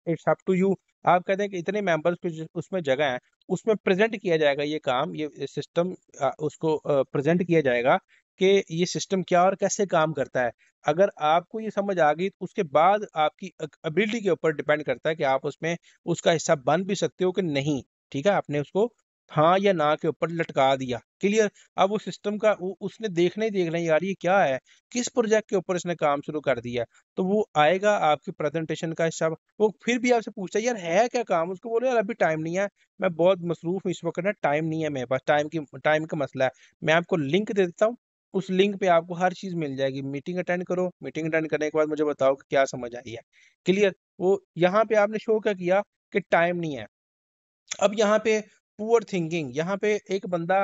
it's up to you. आप कहते हैं कि इतने मेंबर्स की उसमें जगह है, उसमें प्रेजेंट किया जाएगा ये काम, ये सिस्टम उसको प्रेजेंट किया जाएगा कि ये सिस्टम क्या और कैसे काम करता है। अगर आपको ये समझ आ गई तो उसके बाद आपकी एबिलिटी के ऊपर डिपेंड करता है कि आप उसमें उसका हिस्सा बन भी सकते हो कि नहीं। ठीक है, आपने उसको हाँ या ना के ऊपर लटका दिया। क्लियर। अब वो सिस्टम का उसने देखना ही देखना है यार ये क्या है, किस प्रोजेक्ट के ऊपर इसने काम शुरू कर दिया है। तो वो आएगा आपकी प्रेजेंटेशन का हिस्सा, वो फिर भी आपसे पूछता है यार है क्या काम, उसको बोलो यार अभी टाइम नहीं है, मैं बहुत मसरूफ हूँ इस वक्त ना, टाइम नहीं है मेरे पास, टाइम का मसला है। मैं आपको लिंक दे देता हूँ, उस लिंक पे आपको हर चीज मिल जाएगी, मीटिंग अटेंड करो, मीटिंग अटेंड करने के बाद मुझे बताओ कि क्या समझ आई है। क्लियर। वो यहाँ पे आपने शो क्या किया कि टाइम नहीं है। अब यहाँ पे पुअर थिंकिंग, यहाँ पे एक बंदा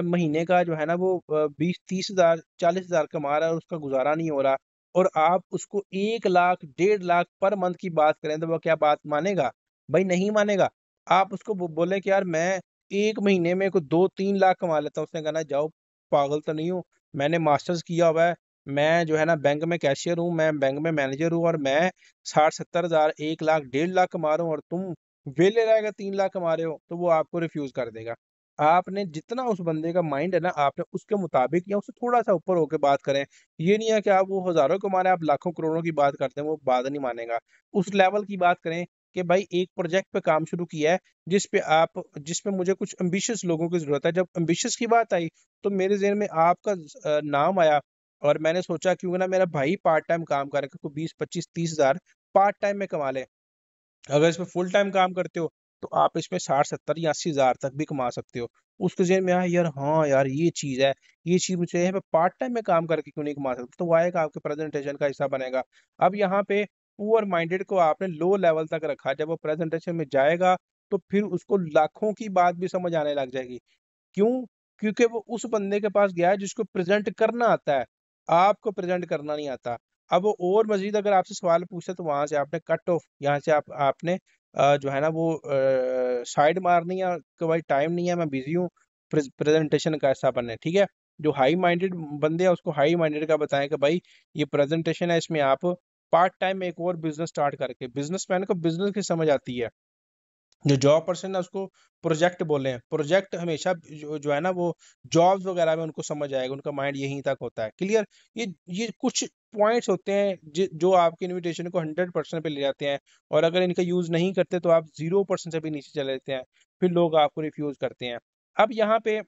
महीने का जो है ना वो 20-30 हजार 40 हजार कमा रहा है, उसका गुजारा नहीं हो रहा, और आप उसको 1 लाख 1.5 लाख पर मंथ की बात करें तो वो क्या बात मानेगा? भाई नहीं मानेगा। आप उसको बोले कि यार मैं एक महीने में को 2-3 लाख कमा लेता हूँ, उसने कहना जाओ, पागल तो नहीं हूँ, मैंने मास्टर्स किया हुआ है, मैं जो है ना बैंक में कैशियर हूँ, मैं बैंक में मैनेजर हूँ, और मैं 60-70 हजार 1 लाख 1.5 लाख कमा रहा हूँ, और तुम वेले रहेगा 3 लाख कमा रहे हो, तो वो आपको रिफ्यूज कर देगा। आपने जितना उस बंदे का माइंड है ना, आपने उसके मुताबिक या उससे थोड़ा सा ऊपर होकर बात करें। ये नहीं है कि आप वो हजारों कमा रहे हैं, आप लाखों करोड़ों की बात करते हैं, वो बात नहीं मानेगा। उस लेवल की बात करें कि भाई एक प्रोजेक्ट पे काम शुरू किया है, जिसपे मुझे कुछ एम्बिशियस लोगों की जरूरत है। जब एम्बिशियस की बात आई तो मेरे जहन में आपका नाम आया, और मैंने सोचा क्यों ना मेरा भाई पार्ट टाइम काम करे, कोई 20-25-30 हजार पार्ट टाइम में कमा ले। अगर इसमें फुल टाइम काम करते हो तो आप इसमें 60-70 या 80 हजार तक भी कमा सकते हो। उसके जेहन में आया यार, हाँ यार ये चीज है, ये चीज मुझे है, मैं पार्ट टाइम में काम करके क्यों नहीं कमा सकता, तो वो आएगा आपके प्रेजेंटेशन का हिस्सा बनेगा। अब यहाँ पे पुअर माइंडेड को आपने लो लेवल तक रखा, जब वो प्रेजेंटेशन में जाएगा तो फिर उसको लाखों की बात भी समझ आने लग जाएगी। क्यों? क्योंकि वो उस बंदे के पास गया है जिसको प्रेजेंट करना आता है, आपको प्रेजेंट करना नहीं आता। अब वो और मजीद अगर आपसे सवाल पूछे तो वहां से आपने कट ऑफ, यहाँ से आपने जो है ना वो साइड मारनी है कि भाई टाइम नहीं है, मैं बिजी हूँ, प्रेजेंटेशन का ऐसा बनना है। ठीक है। जो हाई माइंडेड बंदे हैं उसको हाई माइंडेड का बताएं कि भाई ये प्रेजेंटेशन है, इसमें आप पार्ट टाइम में एक और बिजनेस स्टार्ट करके, बिजनेसमैन को बिजनेस की समझ आती है, जो जॉब पर्सन है उसको प्रोजेक्ट बोले हैं। प्रोजेक्ट हमेशा जो है ना वो जॉब्स वगैरह में उनको समझ आएगा, उनका माइंड यहीं तक होता है। क्लियर। ये कुछ पॉइंट्स होते हैं जो आपके इनविटेशन को 100% पे ले जाते हैं, और अगर इनका यूज नहीं करते तो आप 0% से भी नीचे चले जाते हैं, फिर लोग आपको रिफ्यूज करते हैं। अब यहाँ पे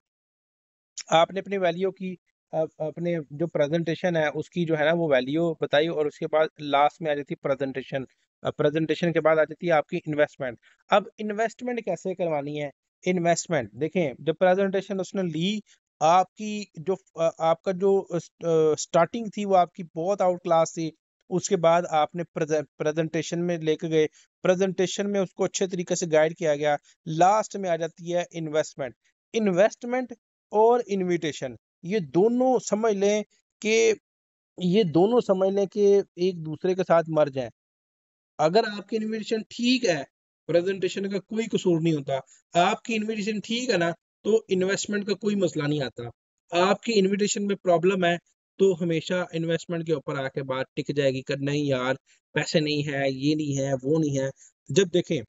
आपने अपनी वैल्यू की, अपने जो प्रेजेंटेशन है उसकी जो है ना वो वैल्यू बताई, और उसके बाद लास्ट में आ जाती है प्रेजेंटेशन। प्रेजेंटेशन के बाद आ जाती है आपकी इन्वेस्टमेंट। अब इन्वेस्टमेंट कैसे करवानी है? इन्वेस्टमेंट देखें, जब प्रेजेंटेशन उसने ली, आपकी जो आपका जो स्टार्टिंग थी वो आपकी बहुत आउट क्लास थी। उसके बाद आपने प्रेजेंटेशन में लेके गए, प्रेजेंटेशन में उसको अच्छे तरीके से गाइड किया गया, लास्ट में आ जाती है इन्वेस्टमेंट। इन्वेस्टमेंट और इनविटेशन, ये दोनों समझ लें कि ये दोनों समझ लें कि एक दूसरे के साथ मर्ज हैं। अगर आपकी इनविटेशन ठीक है, प्रेजेंटेशन का कोई कसूर नहीं होता। आपकी इनविटेशन ठीक है ना, तो इन्वेस्टमेंट का कोई मसला नहीं आता। आपकी इनविटेशन में प्रॉब्लम है तो हमेशा इन्वेस्टमेंट के ऊपर आके बात टिक जाएगी कि नहीं यार पैसे नहीं है, ये नहीं है, वो नहीं है। जब देखें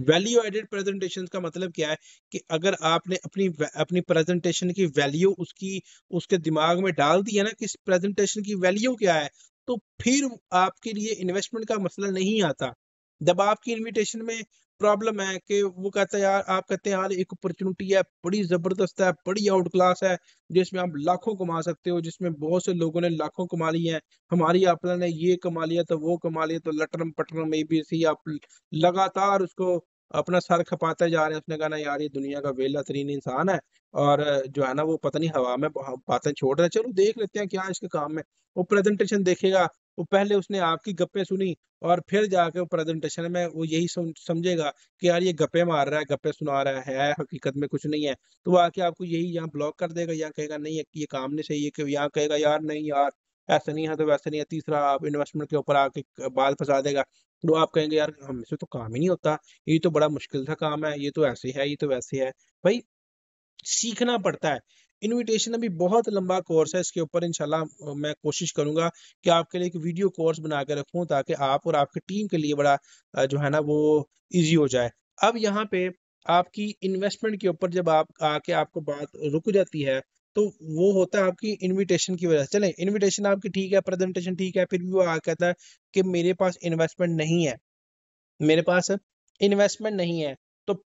वैल्यू एडेड प्रेजेंटेशन का मतलब क्या है, कि अगर आपने अपनी प्रेजेंटेशन की वैल्यू उसके दिमाग में डाल दी है ना कि इस प्रेजेंटेशन की वैल्यू क्या है, तो फिर आपके लिए इन्वेस्टमेंट का मसला नहीं आता। जब आपकी इनविटेशन में प्रॉब्लम है कि वो कहता है यार, आप कहते हैं यार एक अपॉर्चुनिटी है, बड़ी जबरदस्त है, बड़ी आउट क्लास है, जिसमें आप लाखों कमा सकते हो, जिसमें बहुत से लोगों ने लाखों कमा लिए हैं, हमारी अपना ने ये कमा लिया तो वो कमा लिया, तो लटरम पटरम ABC आप लगातार उसको अपना सर खपाते जा रहे हैं। उसने कहा ना यार ये दुनिया का वेला तरीन इंसान है, और जो है ना वो पता नहीं हवा में बातें छोड़ रहा है, चलो देख लेते हैं क्या इसके काम में। वो प्रेजेंटेशन देखेगा, वो पहले उसने आपकी गप्पे सुनी, और फिर जाके वो प्रेजेंटेशन में वो यही समझेगा कि यार ये गप्पे मार रहा है, गप्पे सुना रहा है, हकीकत में कुछ नहीं है। तो वो आके आपको यही यहाँ ब्लॉक कर देगा, या कहेगा नहीं ये काम नहीं सही है, कि यहाँ कहेगा यार नहीं यार ऐसा नहीं है तो वैसे नहीं है। तीसरा आप इन्वेस्टमेंट के ऊपर आके बात फंसा देगा, तो आप कहेंगे यार हमसे तो काम ही नहीं होता, ये तो बड़ा मुश्किल सा काम है, ये तो ऐसे है, ये तो वैसे है। भाई सीखना पड़ता है। इनविटेशन अभी बहुत लंबा कोर्स है, इसके ऊपर इंशाल्लाह मैं कोशिश करूंगा कि आपके लिए एक वीडियो कोर्स बना के रखूं, ताकि आप और आपकी टीम के लिए बड़ा जो है ना वो इजी हो जाए। अब यहाँ पे आपकी इन्वेस्टमेंट के ऊपर जब आप आके आपको बात रुक जाती है, तो वो होता है आपकी इनविटेशन की वजह से। चले इनविटेशन आपकी ठीक है, प्रेजेंटेशन ठीक है, फिर भी वो आ कहता है कि मेरे पास इन्वेस्टमेंट नहीं है, मेरे पास इन्वेस्टमेंट नहीं है। तो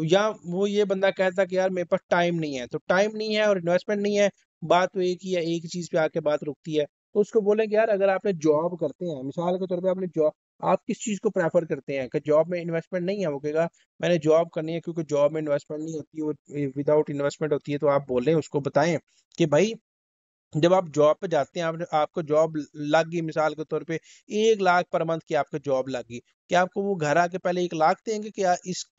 या वो ये बंदा कहता कि यार मेरे पास टाइम नहीं है, तो टाइम नहीं है और इन्वेस्टमेंट नहीं है, बात तो एक ही है, एक ही चीज पे आके बात रुकती है। तो उसको बोलेंगे यार अगर आपने जॉब करते हैं, मिसाल के तौर पे आपने जॉब, आप किस चीज को प्रेफर करते हैं कि जॉब में इन्वेस्टमेंट नहीं है, वो कहेगा मैंने जॉब करनी है क्योंकि जॉब में इन्वेस्टमेंट नहीं होती, वो विदाउट इन्वेस्टमेंट होती है। तो आप बोलें उसको, बताएं कि भाई जब आप जॉब पे जाते हैं, आपने आपको जॉब लग गई, मिसाल के तौर पे 1 लाख पर मंथ की आपको जॉब लग गई, क्या आपको वो घर आके पहले 1 लाख देंगे कि यार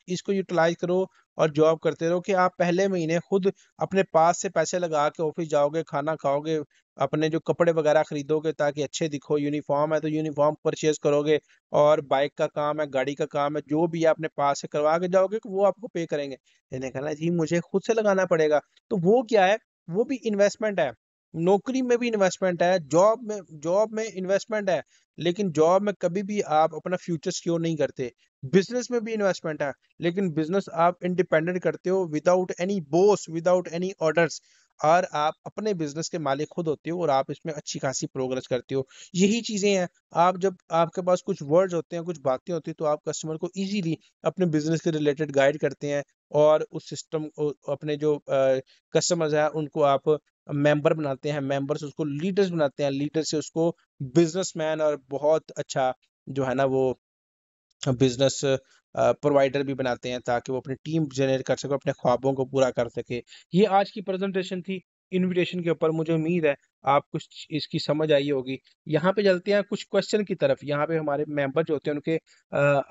इसको यूटिलाइज करो और जॉब करते रहो, कि आप पहले महीने खुद अपने पास से पैसे लगा के ऑफिस जाओगे, खाना खाओगे, अपने जो कपड़े वगैरह खरीदोगे ताकि अच्छे दिखो, यूनिफॉर्म है तो यूनिफॉर्म परचेज करोगे, और बाइक का काम है, गाड़ी का काम है, जो भी है अपने पास से करवा के जाओगे कि वो आपको पे करेंगे। इन्हें कहना जी मुझे खुद से लगाना पड़ेगा। तो वो क्या है, वो भी इन्वेस्टमेंट है। नौकरी में भी इन्वेस्टमेंट है, जॉब में इन्वेस्टमेंट है, लेकिन जॉब में कभी भी आप अपना फ्यूचर सिक्योर नहीं करते। बिजनेस में भी इन्वेस्टमेंट है, लेकिन बिजनेस आप इंडिपेंडेंट करते हो, without any boss, without any orders, और आप अपने बिजनेस के मालिक खुद होते हो और आप इसमें अच्छी खासी प्रोग्रेस करते हो। यही चीजें हैं। आप जब आपके पास कुछ वर्ड्स होते हैं, कुछ बातें होती हैं, तो आप कस्टमर को इजीली अपने बिजनेस के रिलेटेड गाइड करते हैं, और उस सिस्टम को, अपने जो कस्टमर्स हैं उनको आप मेंबर बनाते हैं, मेंबर से उसको लीडर्स बनाते हैं, लीडर से उसको बिजनेसमैन और बहुत अच्छा जो है ना वो बिजनेस प्रोवाइडर भी बनाते हैं, ताकि वो अपनी टीम जनरेट कर सके, अपने ख्वाबों को पूरा कर सके। ये आज की प्रेजेंटेशन थी इनविटेशन के ऊपर। मुझे उम्मीद है आप कुछ इसकी समझ आई होगी। यहाँ पे चलते हैं कुछ क्वेश्चन की तरफ। यहाँ पे हमारे मेंबर जो होते हैं उनके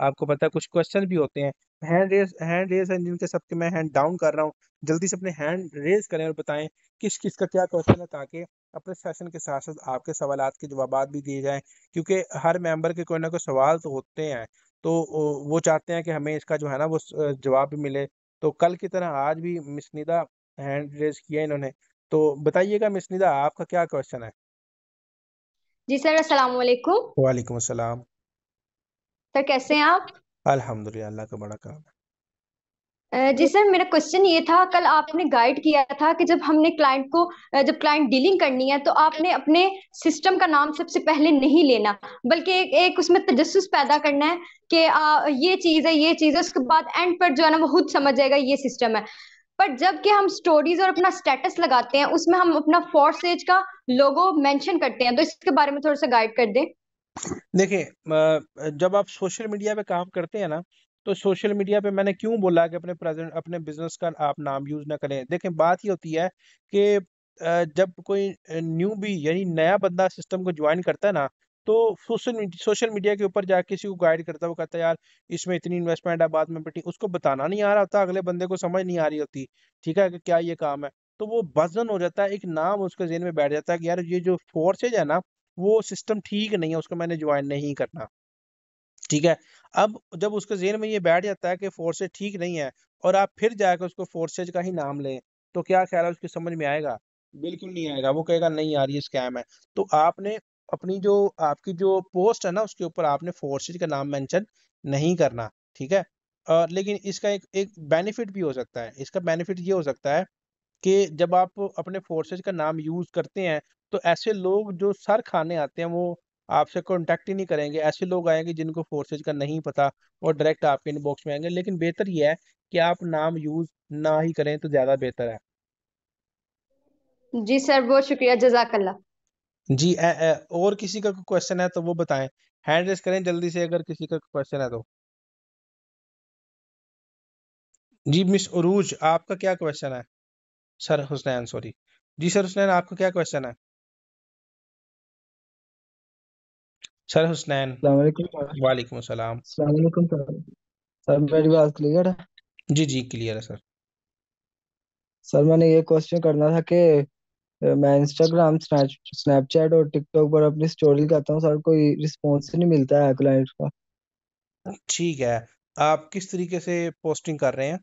आपको पता है कुछ क्वेश्चन भी होते हैं। हैंड रेज है जिनके सबके मैं हैंड डाउन कर रहा हूँ, जल्दी से अपने हैंड रेज करें और बताएं किस किस का क्या क्वेश्चन है, ताकि अपने सेशन के साथ साथ आपके सवालात के जवाबात भी दिए जाएं, क्योंकि हर मेंबर के कोई ना कोई सवाल तो होते हैं। तो वो चाहते हैं कि हमें इसका जो है ना वो जवाब भी मिले। तो कल की तरह आज भी मिस निदा हैंड रेज किया इन्होंने। तो बताइएगा मिस निदा, आपका क्या क्वेश्चन है? जी सर, अस्सलाम वालेकुम। वालेकुम अस्सलाम। सर कैसे हैं आप? अल्हम्दुलिल्लाह, अल्लाह का बड़ा काम जी सर, मेरा क्वेश्चन ये था, कल आपने गाइड किया था कि जब हमने क्लाइंट को जब क्लाइंट डीलिंग करनी है तो आपने अपने सिस्टम का नाम सबसे पहले नहीं लेना, बल्कि एक उसमें तजस्सुस पैदा करना है कि ये चीज़ है, ये चीज़ है, उसके बाद एंड पर जो है ना वो खुद समझ जाएगा ये सिस्टम है। पर जब कि हम स्टोरीज और अपना स्टेटस लगाते हैं उसमें हम अपना फोर्सेज का लोगो मेंशन करते हैं, तो इसके बारे में थोड़ा सा गाइड कर दें। देखिए, जब आप सोशल मीडिया पे काम करते हैं ना, तो सोशल मीडिया पे मैंने क्यों बोला कि अपने बिजनेस का आप नाम यूज ना करें। देखें, बात ये होती है कि जब कोई न्यू भी यानी नया बंदा सिस्टम को ज्वाइन करता है ना, तो सोशल मीडिया के ऊपर जाके किसी को गाइड करता है, वो कहता है यार इसमें इतनी इन्वेस्टमेंट है, बाद में बेटी उसको बताना नहीं आ रहा होता, अगले बंदे को समझ नहीं आ रही होती, ठीक है, कि क्या ये काम है। तो वो वजन हो जाता है, एक नाम उसके जेहन में बैठ जाता है कि यार ये जो फोर्सेज है ना, वो सिस्टम ठीक नहीं है, उसको मैंने ज्वाइन नहीं करना। ठीक है। अब जब उसके जेहन में ये बैठ जाता है कि फोर्सेज ठीक नहीं है, और आप फिर जाकर उसको फोर्सेज का ही नाम लें, तो क्या ख्याल है उसकी समझ में आएगा? बिल्कुल नहीं आएगा। वो कहेगा नहीं यार ये स्कैम है। तो आपने अपनी जो आपकी जो पोस्ट है ना उसके ऊपर आपने फोर्सेज का नाम मेंशन नहीं करना। ठीक है। लेकिन इसका एक एक बेनिफिट भी हो सकता है। इसका बेनिफिट ये हो सकता है कि जब आप अपने फोर्सेज का नाम यूज करते हैं, तो ऐसे लोग जो सर खाने आते हैं वो आपसे कांटेक्ट ही नहीं करेंगे। ऐसे लोग आएंगे जिनको फोर्सेज का नहीं पता, और डायरेक्ट आपके इनबॉक्स में आएंगे। लेकिन बेहतर यह है कि आप नाम यूज ना ही करें तो ज्यादा बेहतर है। जी सर, बहुत शुक्रिया, जजाकल्ला। जी। और किसी का क्वेश्चन है तो वो बताएं, हैंड रेस करें जल्दी से अगर किसी का क्वेश्चन है तो। जी मिस उरूज, आपका क्या क्वेश्चन है? Sir Husnain, sorry. जी सर हुसनैन, आपका क्या क्वेश्चन है? सर हुसनैन। अस्सलाम वालेकुम सर। वालेकुम सलाम। अस्सलाम वालेकुम सर। सर मेरी बात क्लियर है? जी जी क्लियर है सर। सर मैंने ये क्वेश्चन करना था कि मैं इंस्टाग्राम, स्नैपचैट और टिकटॉक पर अपनी स्टोरी करता हूँ सर, कोई रिस्पॉन्स नहीं मिलता है क्लाइंट का। ठीक है। आप किस तरीके से पोस्टिंग कर रहे हैं?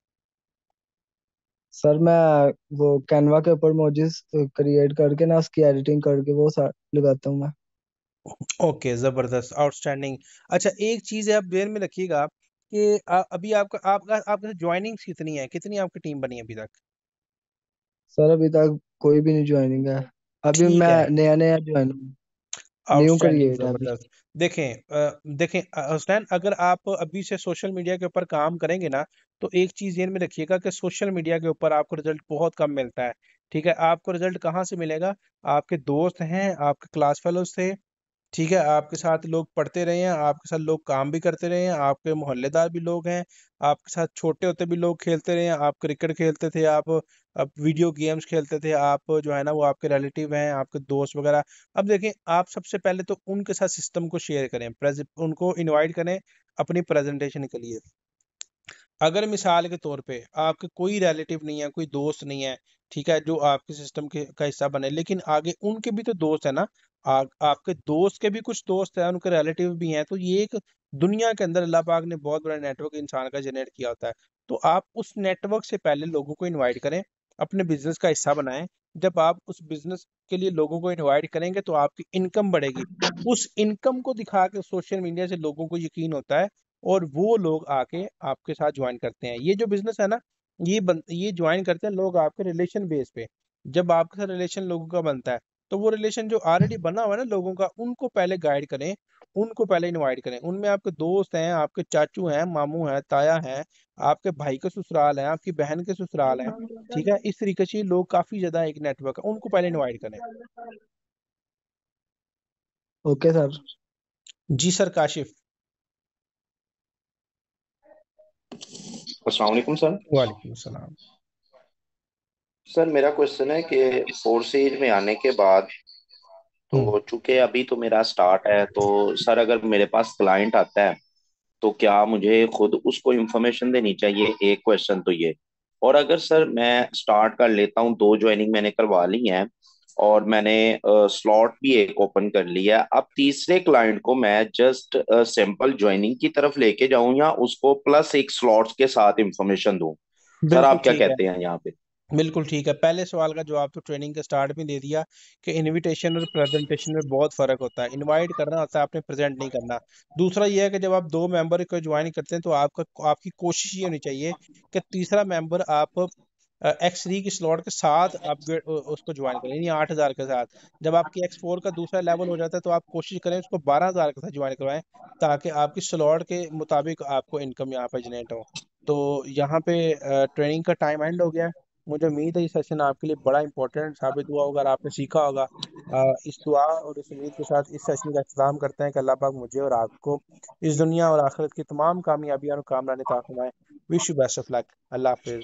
सर मैं वो कैनवा के ऊपर इमोजीज क्रिएट करके ना उसकी एडिटिंग करके वो सर लगाता हूँ मैं। ओके, जबरदस्त, आउटस्टैंडिंग। अच्छा, एक चीज है आप ध्यान में रखिएगा कि अभी आपका आपका आपका ज्वाइनिंग्स कितनी है, कितनी आपकी टीम बनी है अभी तक? सर अभी तक कोई भी नहीं ज्वाइनिंग है, अभी ठीक मैं है। नया नया ज्वाइन हूँ। न्यू आउटस्टैंडिंग, क्रिएट है अभी। जबरदस्त। देखें हुसैन, अगर आप अभी से सोशल मीडिया के ऊपर काम करेंगे ना, तो एक चीज ध्यान में रखिएगा कि सोशल मीडिया के ऊपर आपको रिजल्ट बहुत कम मिलता है। ठीक है, आपको रिजल्ट कहाँ से मिलेगा? आपके दोस्त हैं, आपके क्लास फेलोज थे, ठीक है, आपके साथ लोग पढ़ते रहे हैं, आपके साथ लोग काम भी करते रहे हैं, आपके मोहल्लेदार भी लोग हैं, आपके साथ छोटे होते भी लोग खेलते रहे हैं, आप क्रिकेट खेलते थे, आप वीडियो गेम्स खेलते थे, आप जो है ना वो आपके रिलेटिव हैं, आपके दोस्त वगैरह। अब देखें, आप सबसे पहले तो उनके साथ सिस्टम को शेयर करें, उनको इनवाइट करें अपनी प्रेजेंटेशन के लिए। अगर मिसाल के तौर पे आपके कोई रिलेटिव नहीं है, कोई दोस्त नहीं है, ठीक है, जो आपके सिस्टम के का हिस्सा बने, लेकिन आगे उनके भी तो दोस्त है ना, आपके दोस्त के भी कुछ दोस्त हैं, उनके रिलेटिव भी हैं, तो ये एक दुनिया के अंदर अल्लाह पाक ने बहुत बड़ा नेटवर्क इंसान का जनरेट किया होता है। तो आप उस नेटवर्क से पहले लोगों को इनवाइट करें, अपने बिजनेस का हिस्सा बनाएं। जब आप उस बिजनेस के लिए लोगों को इनवाइट करेंगे तो आपकी इनकम बढ़ेगी। उस इनकम को दिखा के सोशल मीडिया से लोगों को यकीन होता है, और वो लोग आके आपके साथ ज्वाइन करते हैं। ये जो बिजनेस है ना, ये ज्वाइन करते हैं लोग आपके रिलेशन बेस पे। जब आपके साथ रिलेशन लोगों का बनता है, तो वो रिलेशन जो ऑलरेडी बना हुआ है ना लोगों का, उनको पहले गाइड करें, उनको पहले इनवाइट करें। उनमें आपके दोस्त हैं, आपके चाचू हैं, मामू हैं, ताया हैं, आपके भाई के ससुराल हैं, आपकी बहन के ससुराल हैं। ठीक है, इस तरीके से लोग काफी ज्यादा एक नेटवर्क है, उनको पहले इनवाइट करें। Okay sir. जी सर, काशिफ। अस्सलाम वालेकुम सर। वालेकुम सलाम। सर मेरा क्वेश्चन है कि फोर्स एज में आने के बाद, हम्म। तो चूंकि अभी तो मेरा स्टार्ट है, तो सर अगर मेरे पास क्लाइंट आता है तो क्या मुझे खुद उसको इन्फॉर्मेशन देनी चाहिए? एक क्वेश्चन तो ये। और अगर सर मैं स्टार्ट कर लेता हूँ, 2 ज्वाइनिंग मैंने करवा ली हैं और मैंने स्लॉट भी एक ओपन कर लिया है, अब तीसरे क्लाइंट को मैं जस्ट सिंपल ज्वाइनिंग की तरफ लेके जाऊं या उसको प्लस एक स्लॉट्स के साथ इंफॉर्मेशन दूं? सर बिल्कुल आप क्या ठीक है। कहते हैं यहाँ पे? बिल्कुल ठीक है, पहले सवाल का जवाब तो ट्रेनिंग के स्टार्ट में दे दिया कि इनविटेशन और प्रेजेंटेशन में बहुत फर्क होता है। इनवाइट करना होता है, आपने प्रेजेंट नहीं करना। दूसरा ये है कि जब आप 2 मेंबर को ज्वाइन करते हैं, तो आपकी कोशिश ये होनी चाहिए कि तीसरा मेंबर आप X3 की स्लॉट के साथ अपग्रेड उसको ज्वाइन करें, यानी 8,000 के साथ। जब आपकी X4 का दूसरा लेवल हो जाता है, तो आप कोशिश करें उसको 12,000 के साथ ज्वाइन करवाएं, ताकि आपकी स्लॉट के मुताबिक आपको इनकम यहाँ पे जनरेट हो। तो यहाँ पे ट्रेनिंग का टाइम एंड हो गया है। मुझे उम्मीद है ये सेशन आपके लिए बड़ा इंपॉर्टेंट साबित हुआ होगा और आपने सीखा होगा। इस दुआ और इस उम्मीद के साथ इस सेशन का अख्ताम करते हैं कि अल्लाह पाक मुझे और आपको इस दुनिया और आखिरत की तमाम कामयाबियां और कामरानी अता फरमाए। Wish you best of luck. Allah Hafiz.